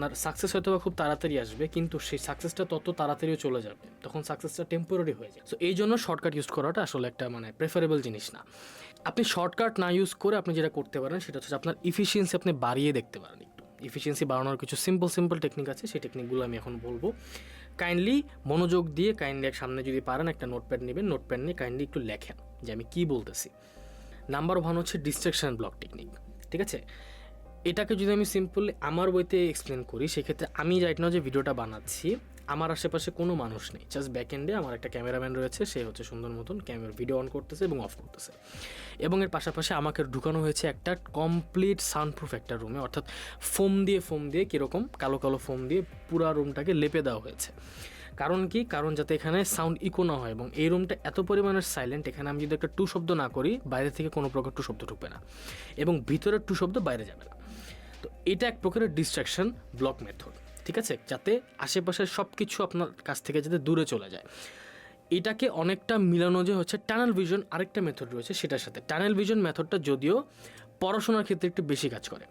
আপনার সাকসেস হয়তো খুব তাড়াতাড়ি আসবে, কিন্তু সেই সাকসেসটা তত তাড়াতাড়িও চলে যাবে, তখন সাকসেসটা টেম্পোরারি হয়ে যায়। সো এই জন্য শর্টকাট ইউজ করাটা আসলে একটা প্রেফারেবল জিনিস না। আপনি শর্টকাট না ইউজ করে আপনি যেটা করতে পারেন সেটা হচ্ছে আপনার ইফিসিয়েন্সি আপনি বাড়িয়ে দেখতে পারেন। একটু ইফিসিয়েন্সি বাড়ানোর কিছু সিম্পল টেকনিক আছে, সেই টেকনিকগুলো আমি এখন বলবো। কাইন্ডলি মনোযোগ দিয়ে কাইন্ডলি সামনে যদি পারেন একটা নোটপ্যাড নেবেন, নোটপ্যাড নিয়ে কাইন্ডলি একটু লেখেন যে আমি কী বলতেছি। নাম্বার 1 হচ্ছে ডিস্ট্রাকশন ব্লক টেকনিক। ঠিক আছে, এটাকে যদি আমি সিম্পলি আমার বইতে এক্সপ্লেন করি, সেক্ষেত্রে আমি রাইট নাও যে ভিডিওটা বানাচ্ছি, আমার আশেপাশে কোনো মানুষ নেই, জাস্ট ব্যাক এন্ডে আমার একটা ক্যামেরাম্যান রয়েছে, সে হচ্ছে সুন্দর মতন ভিডিও অন করতেছে এবং অফ করতেছে। এবং এর পাশাপাশি আমাকে ঢুকানো হয়েছে একটা কমপ্লিট সাউন্ডপ্রুফ একটা রুমে, অর্থাৎ ফোম দিয়ে কীরকম কালো ফোম দিয়ে পুরা রুমটাকে লেপে দেওয়া হয়েছে। কারণ কি? কারণ যাতে এখানে সাউন্ড ইকো না হয়, এবং এই রুমটা এত পরিমাণের সাইলেন্ট, এখানে আমি যদি একটা টু শব্দ না করি, বাইরে থেকে কোনো প্রকার টু শব্দ ঢুকবে না, এবং ভিতরের টু শব্দ বাইরে যাবে না। তো এটা এক প্রকারের ডিস্ট্রাকশন ব্লক মেথড। ঠিক আছে, যাতে আশেপাশের সব কিছু আপনার কাছ থেকে যাতে দূরে চলে যায়। এটাকে অনেকটা মিলানো যে হচ্ছে টানেল ভিশন, আরেকটা মেথড রয়েছে সেটার সাথে। টানেল ভিশন মেথডটা যদিও পড়াশোনার ক্ষেত্রে একটু বেশি কাজ করে,